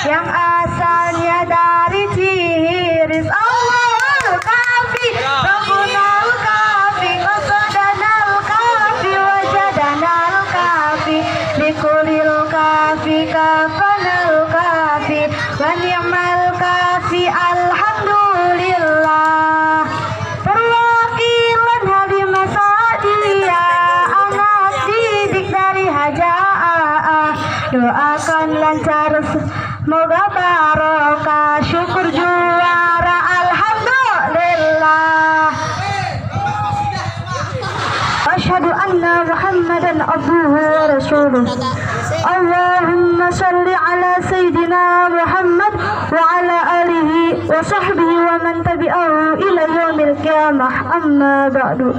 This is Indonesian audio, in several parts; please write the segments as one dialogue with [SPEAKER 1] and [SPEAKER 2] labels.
[SPEAKER 1] yang asalnya dari Cihiris. Allahul Kafi, Rabbunal Kafi, Qasadanal Kafi, Wajadanal Kafi, Likulil Kafi, Kafanal Kafi, wa ni'mal Kafi, alhamdulillah. Perwakilan Halimah Sa'diyah, anak didik dari Haja'ah, doakan lancar, semoga barokah, syukur juara, alhamdulillah. Asyhadu anna Muhammadan abduhu wa rasuluh. Allahumma salli ala Sayyidina Muhammad wa ala alihi wa sahbihi wa man tabi'ahu ila yaumil qiyamah, amma ba'du.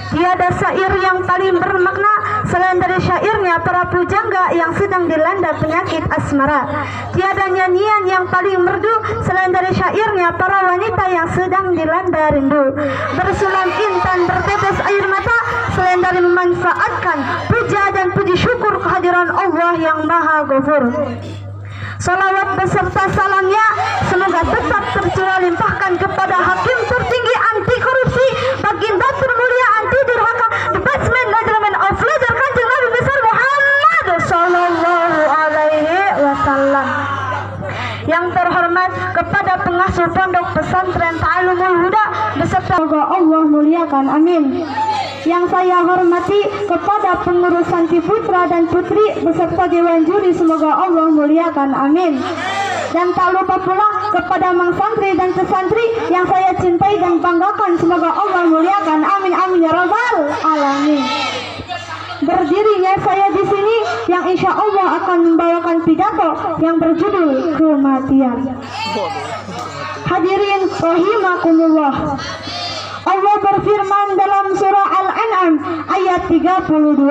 [SPEAKER 1] Tiada syair yang paling bermakna selain dari syairnya para pujangga yang sedang dilanda penyakit asmara. Tiada nyanyian yang paling merdu selain dari syairnya para wanita yang sedang dilanda rindu. Bersulam intan bertetes air mata selain dari memanfaatkan puja dan puji syukur kehadiran Allah yang Maha Ghafur. Salawat beserta salamnya semoga tetap tercurah limpahkan kepada hakim tertinggi anti korupsi, baginda termulia anti durhaka, the best man, gentleman of leader, Kanjeng Nabi besar Muhammad sallallahu alaihi wasallam. Yang terhormat kepada pengasuh pondok pesantren Ta'alumul Huda beserta Allah muliakan, amin. Yang saya hormati kepada pengurus santri putra dan putri beserta dewan juri, semoga Allah muliakan, amin. Dan tak lupa pula kepada mang santri dan sesantri yang saya cintai dan banggakan, semoga Allah muliakan, amin amin ya rabbal alamin. Berdirinya saya di sini yang insya Allah akan membawakan pidato yang berjudul kematian. Hadirin rahimakumullah. Allah berfirman dalam surah Al-An'am ayat 32.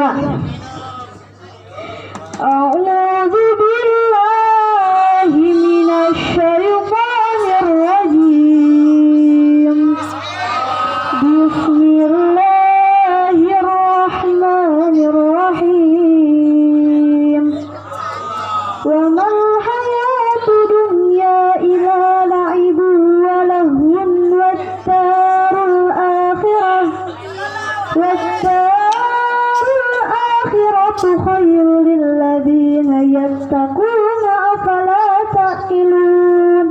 [SPEAKER 1] A'udzu billahi minasy syaithanir rajim. Bismillahirrahmanirrahim. Wa mal hayatud dunya illa la'ibun wa lahwun wattarul akhirah khairul lil ladzina yattaquna afala taqilun.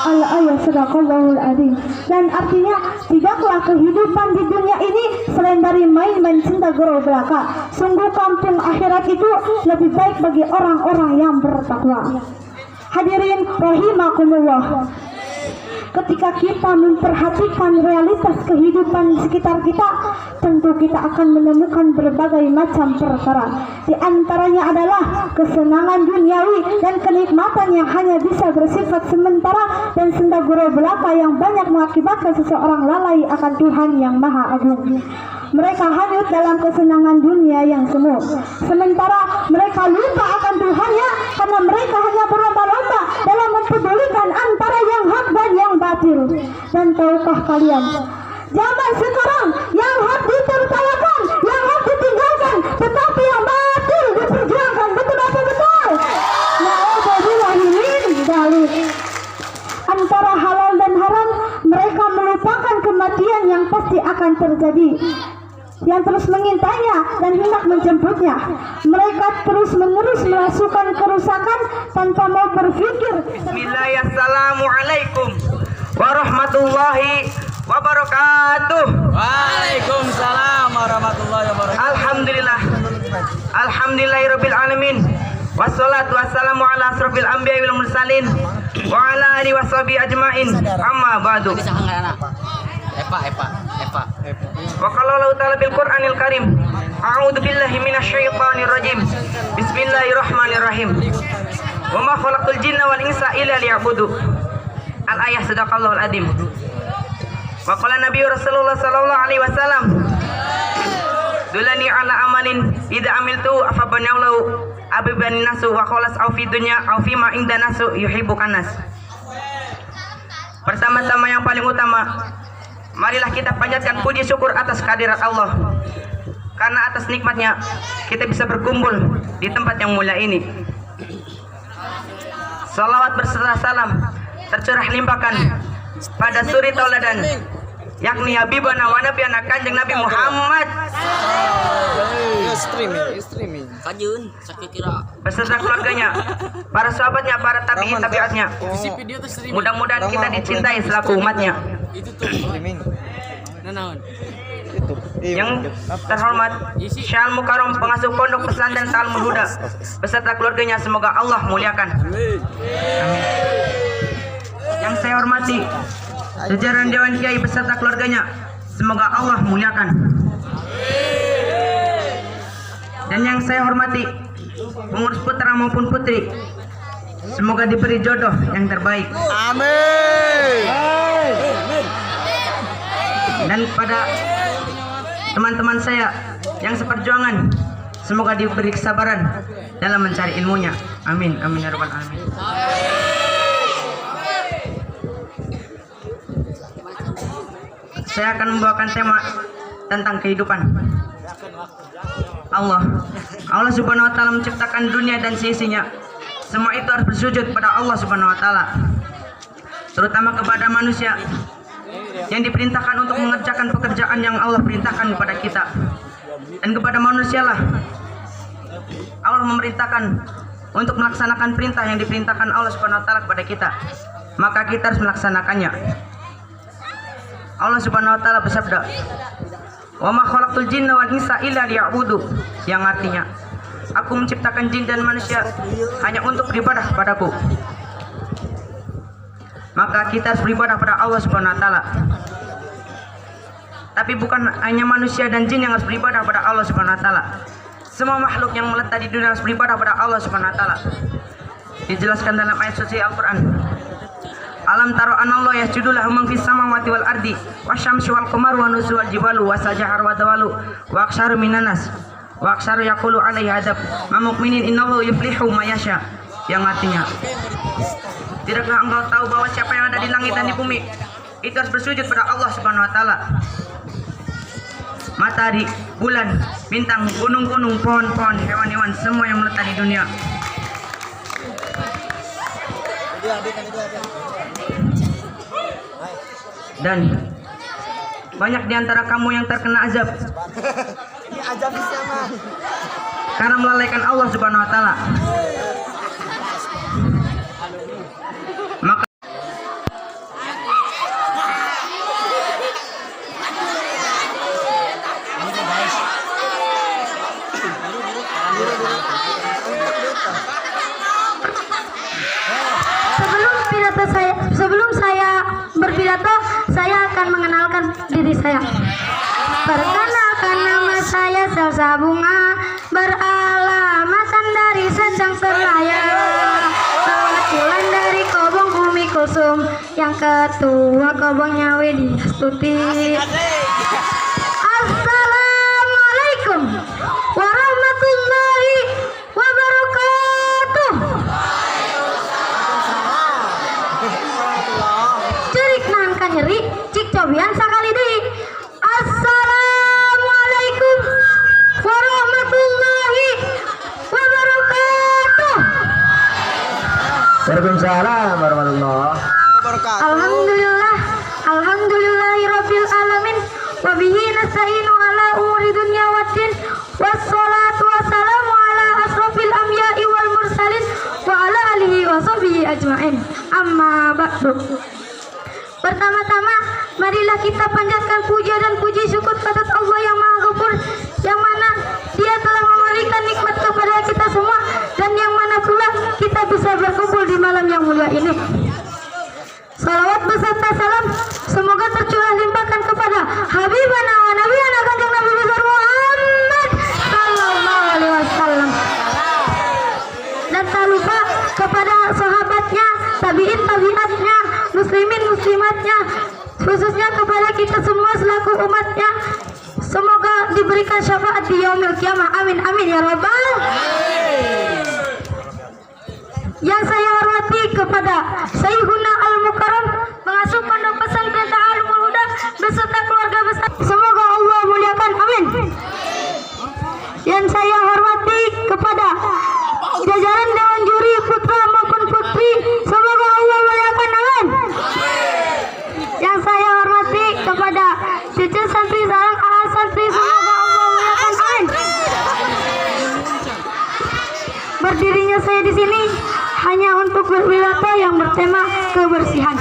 [SPEAKER 1] Al-ayat sadaqallahul adzim. Dan artinya tidaklah kehidupan di dunia ini selain dari main-main cinta goro belaka. Sungguh kampung akhirat itu lebih baik bagi orang-orang yang bertakwa. Hadirin rahimakumullah. Ketika kita memperhatikan realitas kehidupan di sekitar kita, tentu kita akan menemukan berbagai macam perkara. Di antaranya adalah kesenangan duniawi dan kenikmatan yang hanya bisa bersifat sementara dan senda gurau belaka yang banyak mengakibatkan seseorang lalai akan Tuhan yang Maha Agung. Mereka hanyut dalam kesenangan dunia yang semu, sementara mereka lupa akan Tuhannya karena mereka hanya berlomba-lomba dalam mempedulikan antara yang hak dan yang batil. Dan tahukah kalian, zaman sekarang yang hak ditertawakan, yang hak ditinggalkan, tetapi yang batil diperjuangkan. Betul atau betul? Na'udzubillah min dzalik. Antara halal dan haram kematian yang pasti akan terjadi, yang terus mengintainya dan hendak menjemputnya. Mereka terus-menerus melakukan kerusakan tanpa mau berpikir.
[SPEAKER 2] Bismillahirrahmanirrahim. Assalamualaikum warahmatullahi wabarakatuh.
[SPEAKER 3] Waalaikumsalam warahmatullahi wabarakatuh.
[SPEAKER 2] Alhamdulillah. Alhamdulillahirabbil alamin. Wassalatu wassalamu ala asrofil anbiya'i wal mursalin wa ala alihi washabihi ajmain. Amma ba'du.
[SPEAKER 3] Epa.
[SPEAKER 2] Wa qala Allah ta'ala bil Qur'anil Karim. A'udzu billahi minasyaitonir rajim. Bismillahirrahmanirrahim. Wa ma khalaqtul jinna wal insa illa liya'budu. Al-ayah sadaqallahul adzim. Wa qala Nabi Rasulullah sallallahu alaihi wasallam, "Dulani ala amalin idza amiltu afabanallahu abiban nasu wa khalas au fi dunya au fi ma inda nasu yuhibbukan nas." Pertama-tama yang paling utama, marilah kita panjatkan puji syukur atas kehadirat Allah. Karena atas nikmatnya kita bisa berkumpul di tempat yang mulia ini. Salawat berserta salam tercurah limpahkan pada suri tauladan, yakni Habibana wa Nabiyana Kanjeng Nabi Muhammad
[SPEAKER 3] Streaming. Kajun, sakira.
[SPEAKER 2] beserta keluarganya, para sahabatnya, para tabi'atnya. Mudah-mudahan kita dicintai selaku umatnya.
[SPEAKER 3] Itu tuh streaming. Nanaon?
[SPEAKER 2] Yang terhormat Syekh Mukarram, pengasuh pondok pesantren Ta'alumul Huda beserta keluarganya, semoga Allah muliakan. Amin. Yang saya hormati jajaran Dewan Kiai beserta keluarganya, semoga Allah muliakan. Dan yang saya hormati pengurus putra maupun putri, semoga diberi jodoh yang terbaik.
[SPEAKER 3] Amin.
[SPEAKER 2] Dan pada teman-teman saya yang seperjuangan, semoga diberi kesabaran dalam mencari ilmunya. Amin, amin ya rabbal alamin. Saya akan membawakan tema tentang kehidupan. Allah Subhanahu wa taala menciptakan dunia dan seisinya. Semua itu harus bersujud pada Allah Subhanahu wa taala, terutama kepada manusia yang diperintahkan untuk mengerjakan pekerjaan yang Allah perintahkan kepada kita. Dan kepada manusialah Allah memerintahkan untuk melaksanakan perintah yang diperintahkan Allah Subhanahu wa taala kepada kita. Maka kita harus melaksanakannya. Allah Subhanahu wa taala bersabda, "Wa ma khalaqtul jinna wal insa illa liya'budu," yang artinya, aku menciptakan jin dan manusia hanya untuk beribadah padaku. Maka kita harus beribadah pada Allah Subhanahu wa taala. Tapi bukan hanya manusia dan jin yang harus beribadah pada Allah Subhanahu wa taala. Semua makhluk yang meletak di dunia harus beribadah pada Allah Subhanahu wa taala. Dijelaskan dalam ayat suci Al-Qur'an. Alam taro anallahu yasjudu lahu man fis samawati wal ardi wasyamsu wal qamaru wan nusu wal jibalu wasajaru wa dawalu wa aksharu minan nas wa aksharu yaqulu alaihi hadab ma mu'minin innahu yuflihu ma yasha, yang artinya, tidakkah engkau tahu bahwa siapa yang ada di langit dan di bumi itu harus bersujud pada Allah Subhanahu wa taala. Matahari, bulan, bintang, gunung-gunung, pohon-pohon, hewan-hewan, semua yang meletak di dunia. Dan banyak di antara kamu yang terkena azab karena melalaikan Allah Subhanahu wa taala. Maka
[SPEAKER 1] sebelum saya berpidato, saya akan mengenalkan diri saya. Perkenalkan, nama saya Salsa Bunga, beralamatan dari Sendang Seraya, perwakilan dari Kobong Umi Kusum, yang ketua Kobongnya Wedi Astuti. Assalamualaikum warahmatullahi wabarakatuh. Cerik nangka nyeri, cik cobian sakali deui. Assalamualaikum warahmatullahi wabarakatuh.
[SPEAKER 2] Waalaikumsalam warahmatullahi wabarakatuh.
[SPEAKER 1] Alhamdulillahirabbil alamin. wa bihi nasta'inu ala umuri dunya waddin. Wassalatu wassalamu ala asrofil anbiya'i wal mursalin wa ala alihi wa sahbihi ajma'in. Amma ba'du. Pertama-tama, marilah kita panjatkan puja dan puji syukur pada Allah yang Maha Ghafur, yang mana Dia telah memberikan nikmat kepada kita semua, dan yang mana pula kita bisa berkumpul di malam yang mulia ini. Salawat beserta salam semoga tercurah limpahkan kepada Habibana wa Nabiyana Kanjeng Nabi besar Muhammad sallallahu alaihi wasallam. Dan tak lupa kepada sahabatnya, tabi'in tabi'atnya, muslimin muslimatnya, khususnya kepada kita semua selaku umatnya. Semoga diberikan syafaat di yaumil kiamah. Amin amin ya rabbal. Yang saya hormati kepada Sayyiduna Al-Mukarram, pengasuh pondok pesantren Ta'alumul Huda beserta keluarga besar. Semoga Allah muliakan. Amin. Yang saya hormati kepada jajaran dewan juri putra maupun putri, semoga Allah muliakan. Amin. Yang saya hormati kepada cucu santri sarang AA santri, semoga Allah muliakan. Amin. Berdirinya saya di sini hanya untuk berwilayah yang bertema kebersihan.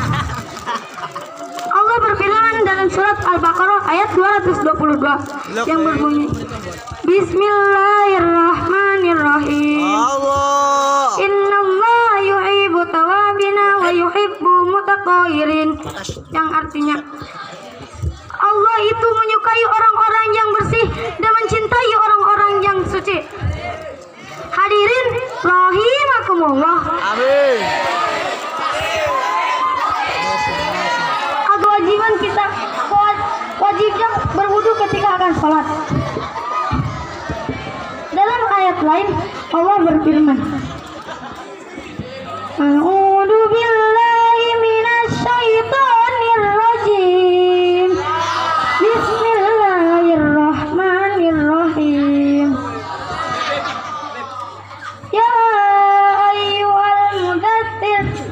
[SPEAKER 1] Allah berfirman dalam surat Al-Baqarah ayat 222 yang berbunyi, Bismillahirrahmanirrahim. Innallaha yuhibbu tawabina wa yuhibbu mutatahhirin. Yang artinya, Allah itu menyukai orang-orang yang bersih dan mencintai orang-orang yang suci. Hadirin rahimakumullah.
[SPEAKER 3] Amin.
[SPEAKER 1] Kewajiban kita, wajibnya berwudu ketika akan sholat. Dalam ayat lain Allah berfirman, A'udzu billahi minasyaitonir rajim. Bismillahirrahmanirrahim. Ya ayyuhal mudaththir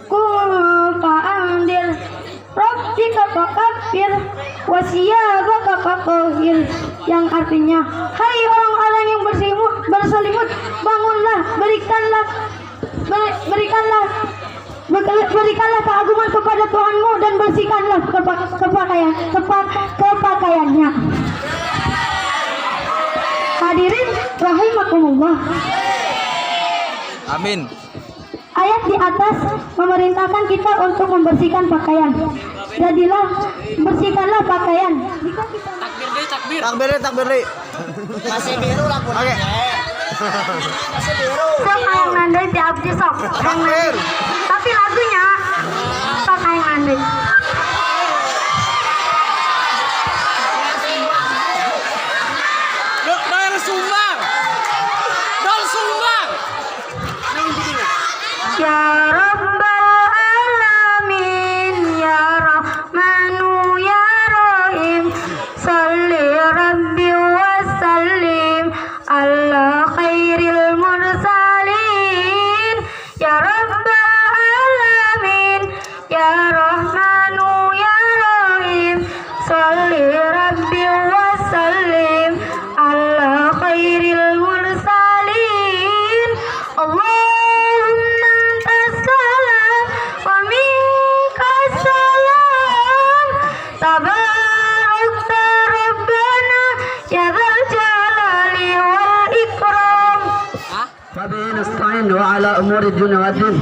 [SPEAKER 1] qum fa'andir rabbika fakabbir wasiyabaka fatahhir. Yang artinya, hai orang-orang yang berselimut, bangunlah, berikanlah keagungan kepada Tuhanmu dan bersihkanlah kepakaiannya. Hadirin rahimakumullah.
[SPEAKER 3] Amin.
[SPEAKER 1] Ayat di atas memerintahkan kita untuk membersihkan pakaian. Jadilah bersihkanlah pakaian.
[SPEAKER 3] Takbir. Masih biru lampu. Oke. Masih biru.
[SPEAKER 1] Sok yang nandai di abdi sok.
[SPEAKER 3] Takbir.
[SPEAKER 1] Tapi lagunya sok yang nandai. Ya Rabbal Alamin, Ya Rahmanu, Ya Rahim, Salli Rabbi wa Sallim ala khairil mursalin. Ya Rabbal Alamin, Ya Rahmanu, Ya Rahim, Salli Rabbi wa Sallim ala khairil mursalin. Allahumma antas salam wa minkas salam, tabarakta rabbana ya dzal jalali wal ikram.
[SPEAKER 2] Wabihi nasta'in wa ala umuri dunya waddin.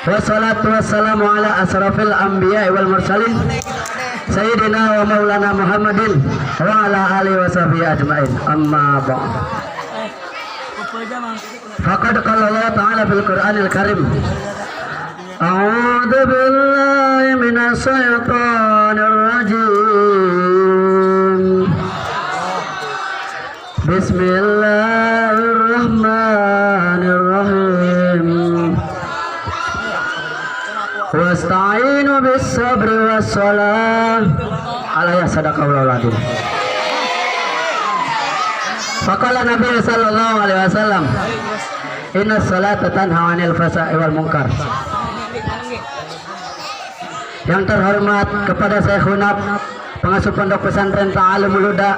[SPEAKER 2] Wassalatu wassalamu ala asrafil anbiya'i wal mursalin Sayyidina wa maulana Muhammadin wa ala alihi wa sahbihi ajma'in. Amma ba'd. Faqad qala Allah ta'ala fil Qur'anil Karim, A'udzu billahi minasy syaithanir rajim. Bismillahirrahmanirrahim. Wasta'inu bis sabri was salah. Alaya sadaqallahul adzim. Faqala Nabi sallallahu alaihi wasallam, inna salata tanha 'anil fahsya'i wal munkar. Yang terhormat kepada Syekhuna
[SPEAKER 4] pengasuh pondok pesantren Ta'alumul Huda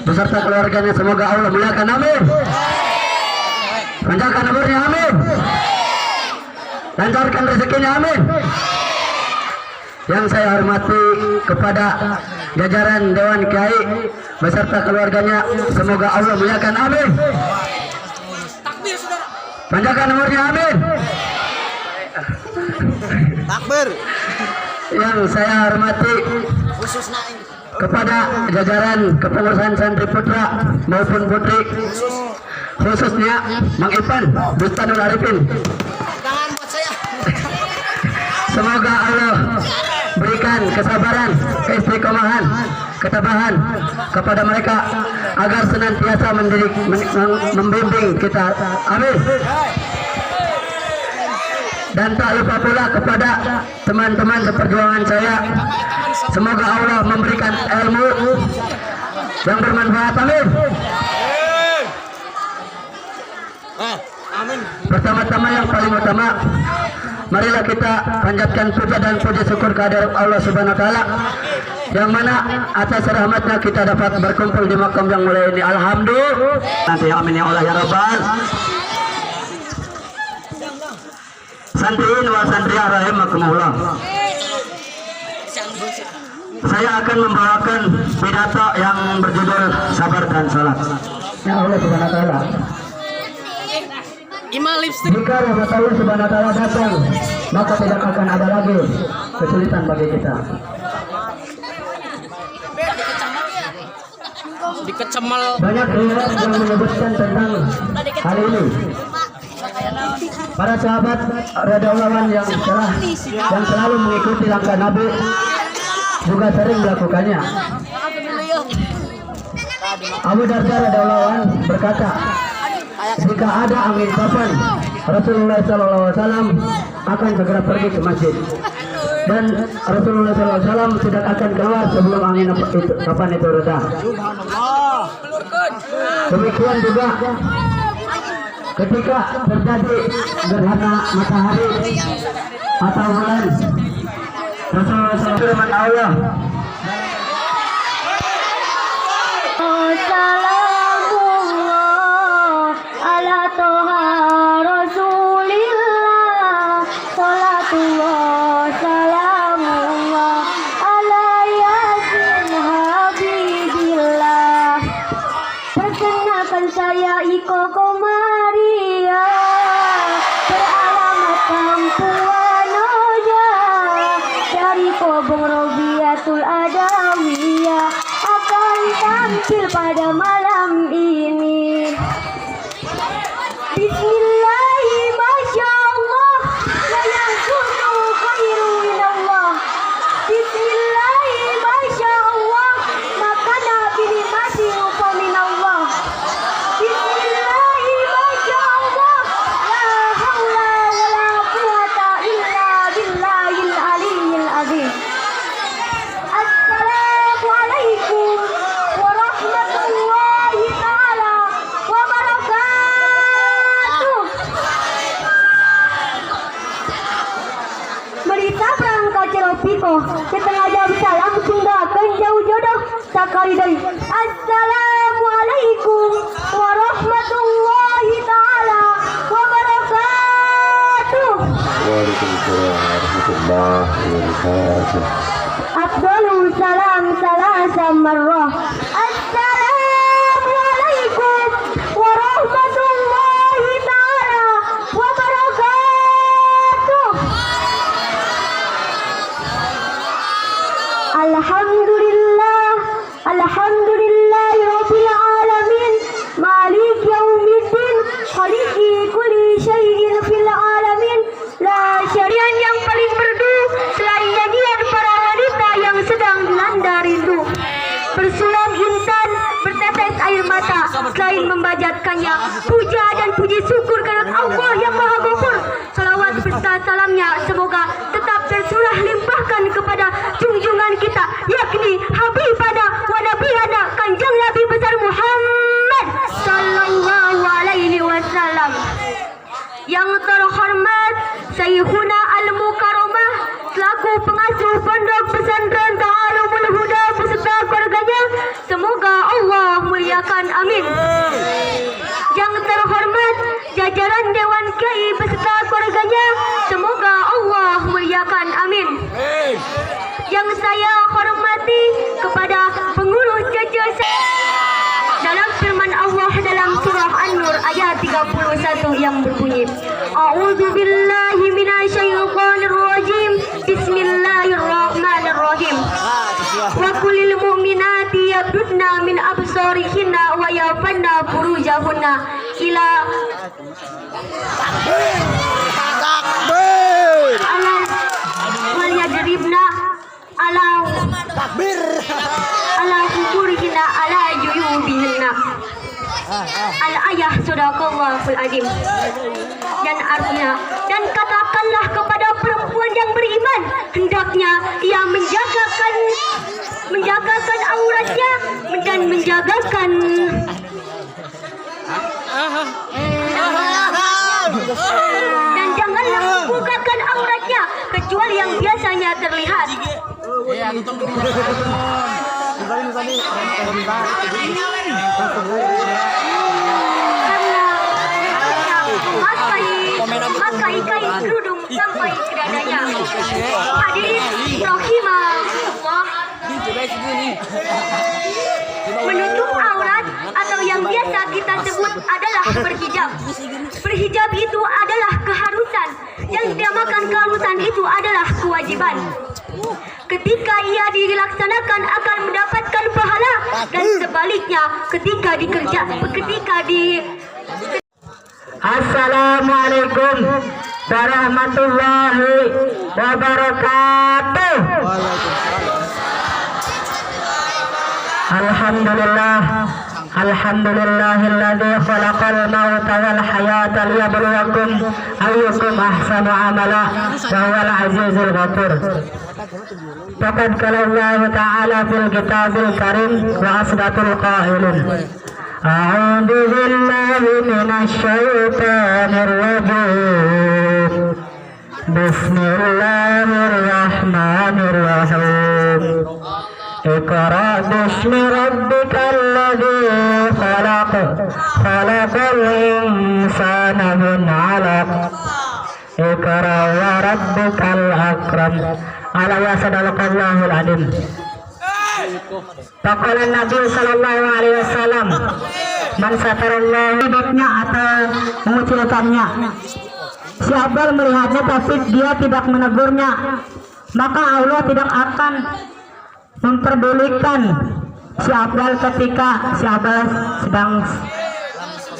[SPEAKER 4] beserta keluarganya, semoga Allah muliakan, amin. Panjangkan umurnya, amin. Lancarkan rezekinya, amin. Yang saya hormati kepada jajaran Dewan Kiai beserta keluarganya, semoga Allah muliakan, amin. Panjangkan umurnya, amin.
[SPEAKER 3] Takbir.
[SPEAKER 4] Yang saya hormati kepada jajaran kepengurusan santri putra maupun putri, khususnya Mang Ipan Bustanul Arifin,
[SPEAKER 3] Tangan buat saya.
[SPEAKER 4] semoga Allah berikan kesabaran, keistiqomahan, ketabahan kepada mereka agar senantiasa membimbing kita, amin. Dan tak lupa pula kepada teman-teman seperjuangan saya, semoga Allah memberikan ilmu yang bermanfaat, amin.
[SPEAKER 3] Amin.
[SPEAKER 4] Pertama-tama yang paling utama, marilah kita panjatkan puja dan puji syukur kehadirat Allah Subhanahu wa taala, yang mana atas rahmatnya kita dapat berkumpul di makam yang mulia ini. Alhamdulillah. Nanti amin ya Allah ya Rabbal. Santriin wa santriyah rahimakumullah. Saya akan membawakan pidato yang berjudul Sabar dan Salat. Ya Allah Subhanahu wa taala. Jika rahmat Allah Subhanahu wa taala datang, maka tidak akan ada lagi kesulitan bagi kita. Banyak riwayat yang menyebutkan tentang hal ini. Para sahabat radhiyallahu anhum yang selalu mengikuti langkah Nabi juga sering melakukannya. Abu Darda radhiyallahu anhu berkata, jika ada angin papan, Rasulullah SAW akan segera pergi ke masjid, dan Rasulullah SAW tidak akan keluar sebelum angin papan itu reda. Demikian juga ketika terjadi gerhana matahari atau bulan, Rasulullah SAW firman Allah,
[SPEAKER 1] Salamullah ala toha rasulillah, salatullah salamullah ala yasin habibillah. Perkenalkan saya Iko Komaria, beralamat Kampung Wanoja, dari Kobong Robiatul Adawiyah, akan tampil pada malam ini. Bismillahi masya Allah, la yansutu khairu minallah. Bismillahi masya Allah, maka nabi masih lupa minallah. Bismillahi masya Allah, la haula wala quwata illa billahil aliyyil azim. Assalamualaikum warahmatullahi taala wabarakatuh. Berita berangkat Ceropiko, setengah jam salam sunggakan jauh jodoh sakali dari. Assalamualaikum warahmatullahi taala wabarakatuh.
[SPEAKER 5] Waalaikumsalam warahmatullahi wabarakatuh.
[SPEAKER 1] Afdalul salam salasam marrah. Assalamualaikum warahmatullahi taala wabarakatuh. Alhamdulillah, alhamdulillahi rabbil alamin, malik yaumiddin, khaliqi kulli syai'in fil alamin, la syariah yang paling merdu selain nyanyian para wanita yang sedang dilanda rindu. Bersulam intan, bertetes air mata, selain membajatkannya puja dan puji syukur kepada Allah yang Maha Ghafur. Salawat serta salamnya semoga tetap tercurah limpahkan kepada junjungan kita, yakni Habibana wa Nabiyana Kanjeng Nabi besar Muhammad sallallahu alaihi wasallam. Yang terhormat Syekhuna Al-Mukarramah selaku pengasuh pondok pesantren Ta'alumul Huda beserta jajaran Dewan Kiai beserta keluarganya, semoga Allah muliakan, amin. Yang saya hormati kepada pengurus jajar dalam firman Allah dalam surah An-Nur ayat 31 yang berbunyi, A'udzubillahi minasyaitonir rajim. Bismillahirrahmanirrahim. Wa kulil mu'minati yabdudna min absarihinna wa yafanna furujahunna ila ala wal yadribna ala takbir ala hukurihinna ala juyubihinna. Al-ayah sadaqallahul azim. Dan artinya, dan katakanlah kepada perempuan yang beriman, hendaknya ia menjagakan auratnya dan menjagakan dan janganlah membukakan auratnya kecuali yang biasanya terlihat. Memakai kain kerudung sampai ke dadanya. Hadirin rahimahullah, menutup aurat atau yang biasa kita sebut adalah berhijab. Berhijab itu adalah keharusan, yang dinamakan keharusan itu adalah kewajiban. Ketika ia dilaksanakan akan mendapatkan pahala, dan sebaliknya ketika
[SPEAKER 4] Assalamualaikum warahmatullahi wabarakatuh. Alhamdulillahilladzi khalaqal mauta wal hayata liyabluwakum ayyukum ahsanu amala wa huwal azizul ghafur. Faqad qala Allah ta'ala fil kitabil karim wa asdatul qailin. A'udzu billahi minasy syaithanir rajim. Bismillahirrahmanirrahim. Iqra bismi rabbikal ladzi khalaq. Khalaqal insana min 'alaq. Iqra wa rabbukal akram. Ala wa sadaqallahul azim. Faqala Nabi sallallahu alaihi wasallam, man satarallahu hidupnya atau mengucilkannya. Si Abdul melihatnya tapi dia tidak menegurnya, maka Allah tidak akan memperdulikan si Abdul ketika si Abdul sedang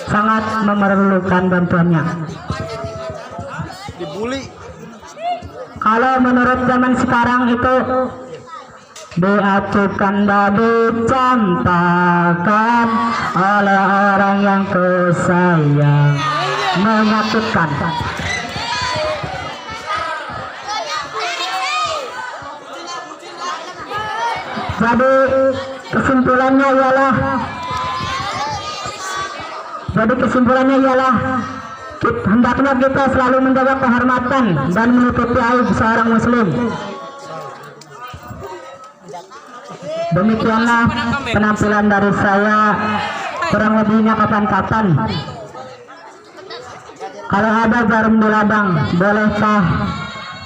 [SPEAKER 4] sangat memerlukan bantuannya. Kalau menurut zaman sekarang itu diacukan babi campakan oleh orang yang kusayang, menyakitkan. Jadi kesimpulannya ialah hendaknya kita selalu menjaga kehormatan dan menutupi aib seorang muslim. Demikianlah penampilan dari saya, kurang lebihnya kapan-kapan. Kalau ada jarum di ladang, bolehkah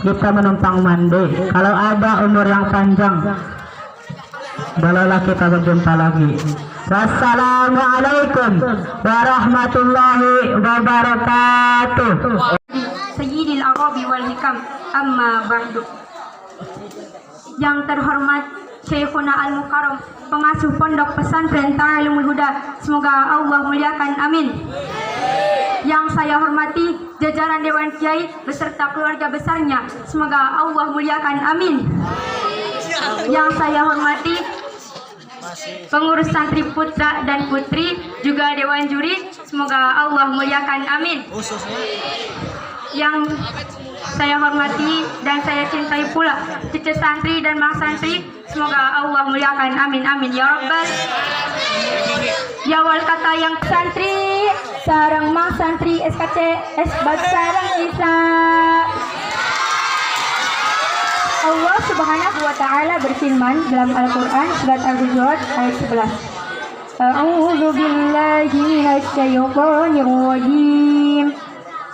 [SPEAKER 4] kita menumpang mandi? Kalau ada umur yang panjang, bolehlah kita berjumpa lagi. Wassalamualaikum warahmatullahi wabarakatuh.
[SPEAKER 1] Sayyidil Arabi wal Hikam, amma ba'du. Yang terhormat Syekhuna Al-Mukarram, pengasuh pondok pesantren Ta'alimul Huda, semoga Allah muliakan, amin. Yang saya hormati jajaran Dewan Kiai beserta keluarga besarnya, semoga Allah muliakan, amin. Yang saya hormati pengurus santri putra dan putri, juga Dewan Juri, semoga Allah muliakan, amin. Yang saya hormati dan saya cintai pula cucu santri dan mang santri, semoga Allah muliakan, amin amin ya rabbal. Ya wal kata yang santri sarang mang santri SKC esbat sarang bisa. Allah Subhanahu wa taala berfirman dalam Al-Qur'an surat Al-Hujurat ayat 11. A'udzu billahi minasyaitonir rajim.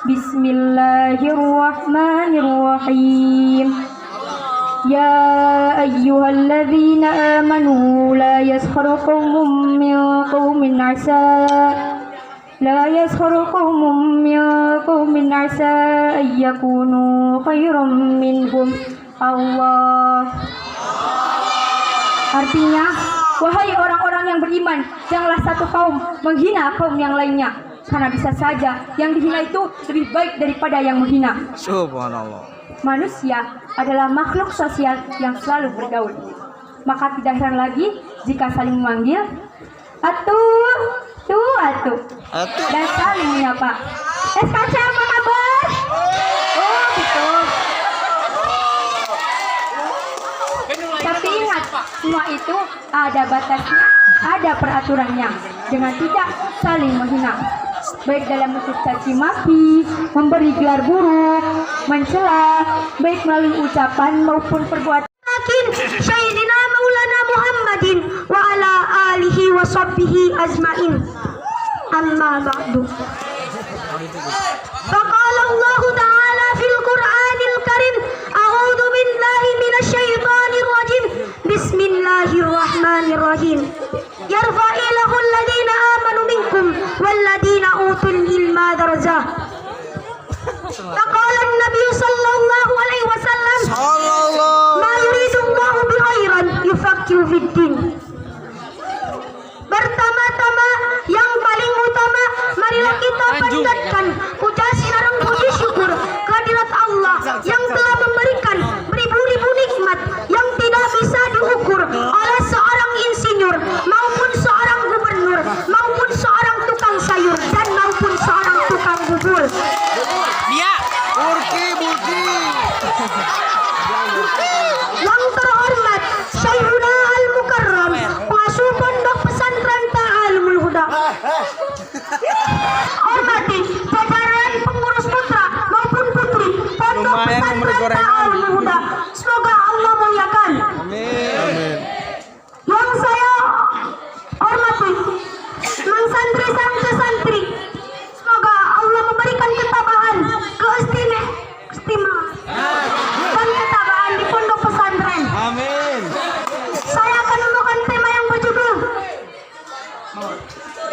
[SPEAKER 1] Bismillahirrahmanirrahim. Ya ayyuhalladzina amanu la yaskhar qaumun min qaumin 'asa لا يسخر قوم من قوم عسى أن يكونوا خيرا منهم Allah. Artinya, wahai orang-orang yang beriman, janganlah satu kaum menghina kaum yang lainnya, karena bisa saja yang dihina itu lebih baik daripada yang menghina.
[SPEAKER 3] Subhanallah.
[SPEAKER 1] Manusia adalah makhluk sosial yang selalu bergaul. Maka tidak heran lagi jika saling memanggil atuh, dan saling menyapa. SKC apa kabar? Oh gitu. Tapi ingat, semua itu ada batasnya, ada peraturannya, dengan tidak saling menghina, baik dalam bentuk caci maki, memberi gelar buruk, mencela, baik melalui ucapan maupun perbuatan. Sayyidina Maulana Muhammadin wa ala alihi wa sahbihi ajmain. Amma ba'du. Faqala Allah Ta'ala fil Qur'anil Karim, a'udzu billahi minasyaitonir rajim. Bismillahirrahmanirrahim. Yarfa'illahu alladhina amanu minkum walladhina utul ilma darajah. Faqala an-nabiy sallallahu alaihi wasallam, ma yuridullahu bikhairan yufaqihu fid-din. Pertama-tama yang paling utama, marilah kita panjatkan puja sinareng puji syukur kehadirat Allah yang telah memberikan beribu-ribu nikmat yang tidak bisa diukur oleh seorang insinyur maupun seorang gubernur maupun seorang tukang sayur dan maupun seorang tukang bubur. Yang terhormat Syekhuna Al-Mukarram, pengasuh pondok pesantren Ta'alumul Huda. Hormati jajaran pengurus putra maupun putri pondok pesantren Ta'alumul Huda. Semoga Allah muliakan. Amin. Yang saya hormati mang santri-santri, semoga Allah memberikan ketabahan, keistimewaan dan ketabahan di pondok pesantren.
[SPEAKER 3] Amin.
[SPEAKER 1] Saya akan membawakan tema yang berjudul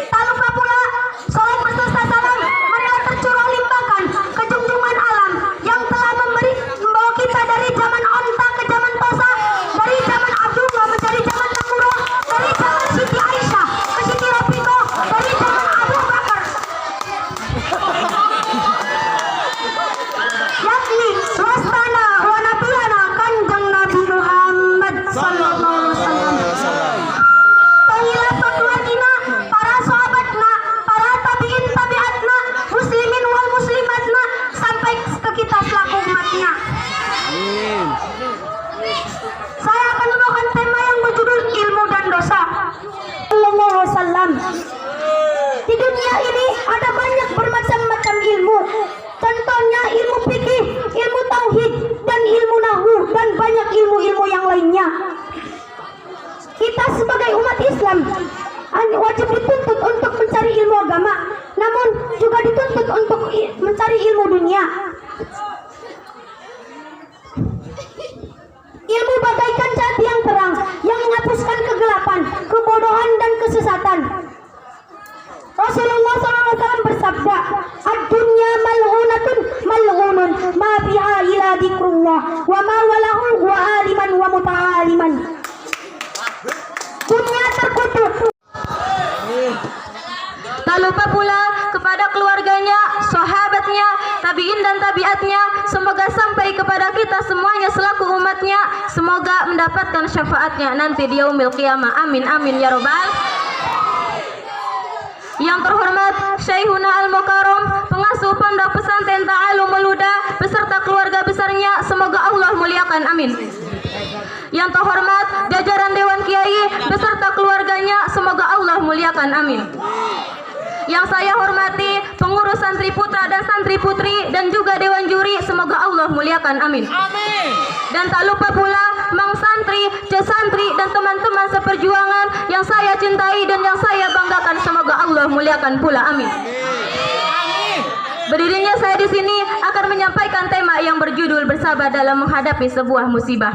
[SPEAKER 1] tak lupa pula salam beserta salam marilah tercurah limpahkan ke junjungan alam yang telah membawa kita dari zaman onta ke zaman tosa, dari zaman Abdullah menjadi zaman Namurah, dari zaman Siti Aisyah ke Siti Rafiqah, dari zaman Abu Bakar, yakni wastana wa nabiyana kanjeng Nabi Muhammad sallallahu alaihi wasallam. Pengilah keluargina, para sahabatna, para tabiin tabiatna, muslimin wal muslimatna, sampai ke kita selaku umatnya. Saya akan membawakan tema yang berjudul ilmu dan dosa. Sallallahu alaihi wasallam. Di dunia ini ada banyak bermacam-macam ilmu. Contohnya ilmu fikih, ilmu tauhid, dan ilmu nahwu, dan banyak ilmu-ilmu yang lainnya. Kita sebagai umat Islam wajib dituntut untuk mencari ilmu agama, namun juga dituntut untuk mencari ilmu dunia. Ilmu bagaikan cahaya yang terang yang menghapuskan kegelapan, kebodohan, dan kesesatan. Rasulullah SAW bersabda, "Ad-dunya mal'unatun mal'unun ma fiha ila dzikrullah wa ma walahu wa aliman wa muta'aliman." Dunia terkutuk. Tak lupa pula kepada keluarganya, sahabatnya, tabiin dan tabiatnya, semoga sampai kepada kita semuanya selaku umatnya, semoga mendapatkan syafaatnya nanti di yaumil qiyamah. Amin amin ya robbal. Yang terhormat Syekhuna Al-Mukarram, pengasuh pondok pesantren Ta'alumul Huda beserta keluarga besarnya, semoga Allah muliakan. Amin. Yang terhormat jajaran Dewan Kiai beserta keluarganya, semoga Allah muliakan. Amin. Yang saya hormati pengurus santri putra dan santri putri dan juga Dewan Juri, semoga Allah muliakan. Amin. Dan tak lupa pula mang santri, santri dan teman-teman seperjuangan yang yang saya cintai dan yang saya banggakan, semoga Allah muliakan pula. Amin. Berdirinya saya di sini akan menyampaikan tema yang berjudul bersabar dalam menghadapi sebuah musibah.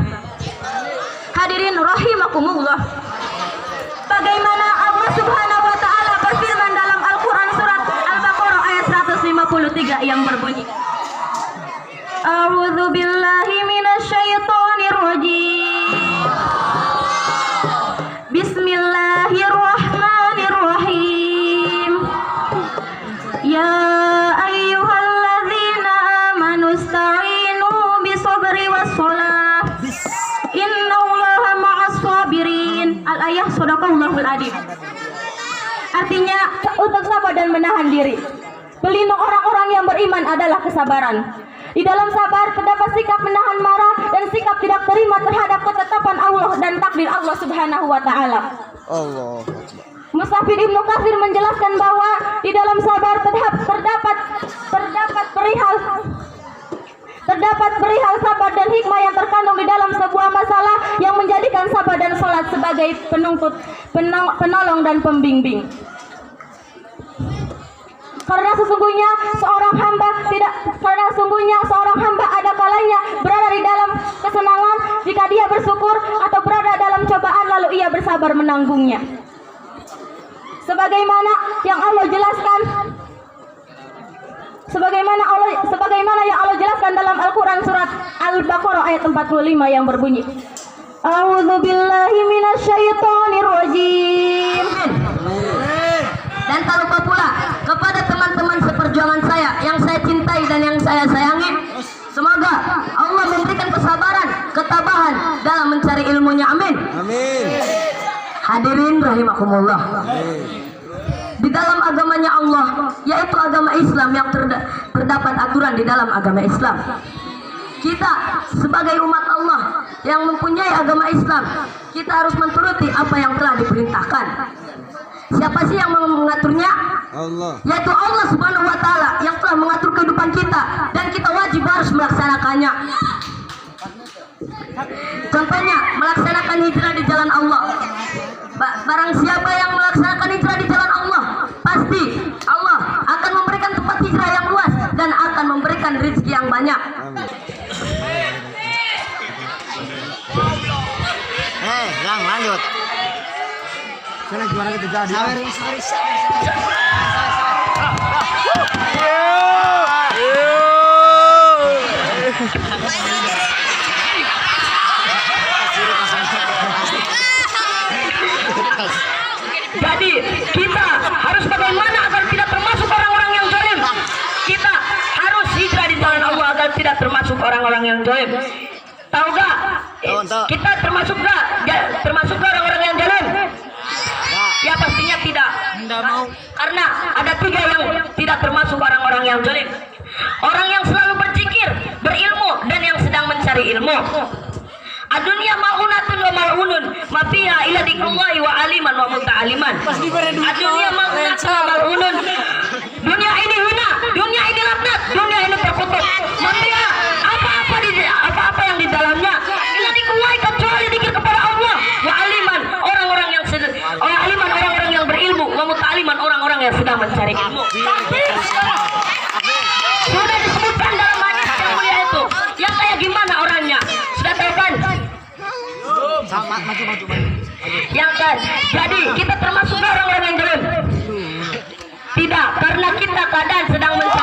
[SPEAKER 1] Hadirin rahimakumullah. Bagaimana Allah Subhanahu wa taala berfirman dalam Al-Qur'an surat Al-Baqarah ayat 153 yang berbunyi, A'udzu billahi minasyaitonir rajim. Bismillahirrahmanirrahim. Ya ayyuhalladzina amanu ista'inu bisabri wassalah. Innallaha ma'as sabirin. Al-ayah sadaqallahul adzim. Artinya untuk sabar dan menahan diri. Pelindung orang-orang yang beriman adalah kesabaran. Di dalam sabar terdapat sikap menahan marah dan sikap tidak terima terhadap ketetapan Allah dan takdir Allah Subhanahu wa taala.
[SPEAKER 3] Allah.
[SPEAKER 1] Mustafid Ibnu Katsir menjelaskan bahwa di dalam sabar terdapat perihal sabar dan hikmah yang terkandung di dalam sebuah masalah yang menjadikan sabar dan salat sebagai penolong dan pembimbing. Karena sesungguhnya seorang hamba ada kalanya berada di dalam kesenangan jika dia bersyukur, atau berada dalam cobaan lalu ia bersabar menanggungnya. Sebagaimana yang Allah jelaskan dalam Al-Qur'an surat Al-Baqarah ayat 45 yang berbunyi, A'udzu billahi minasyaitonir rajim. Dan tak lupa pula kepada teman-teman seperjuangan saya yang saya cintai dan yang saya sayangi, semoga Allah memberikan kesabaran, ketabahan dalam mencari ilmunya. Amin.
[SPEAKER 3] Amin.
[SPEAKER 1] Hadirin rahimakumullah. Di dalam agamanya Allah, yaitu agama Islam, yang terdapat aturan di dalam agama Islam. Kita sebagai umat Allah yang mempunyai agama Islam, kita harus menturuti apa yang telah diperintahkan. Siapa sih yang mengaturnya?
[SPEAKER 3] Allah.
[SPEAKER 1] Yaitu Allah Subhanahu wa taala yang telah mengatur kehidupan kita, dan kita wajib harus melaksanakannya. Contohnya melaksanakan hijrah di jalan Allah. Barang siapa yang melaksanakan hijrah di jalan Allah, pasti Allah akan memberikan tempat hijrah yang luas dan akan memberikan rezeki yang banyak.
[SPEAKER 3] Lang, lanjut. Sana gimana kita jadi?
[SPEAKER 1] Jadi kita harus bagaimana agar tidak termasuk orang-orang yang zalim. Kita harus hijrah di jalan Allah agar tidak termasuk orang-orang yang zalim. Tahu gak? Kita termasuk gak orang-orang yang zalim? Ya pastinya tidak. Karena ada 3 yang tidak termasuk orang-orang yang zalim. Orang yang selalu berzikir, berilmu, dan yang sedang mencari ilmu. Adunya ma'unatun wa mal'unun ma fiha ila dzikrullahi wa aliman wa muta'aliman. Adunya ma'unatun wa mal'unun. Dunia ini hina, dunia ini laknat, dunia ini terkutuk. Ma fiha apa yang di dalamnya ila dzikrullahi, kecuali zikir kepada Allah, wa aliman orang-orang yang berilmu, wa muta'aliman orang-orang yang sedang mencari ilmu. Sudah disebutkan dalam hadis yang mulia itu. Yang kayak gimana orangnya? Sudah tahu kan?
[SPEAKER 3] Maju.
[SPEAKER 1] Yang kan? Jadi kita termasuk orang-orang yang zalim? Tidak, karena kita keadaan sedang mencari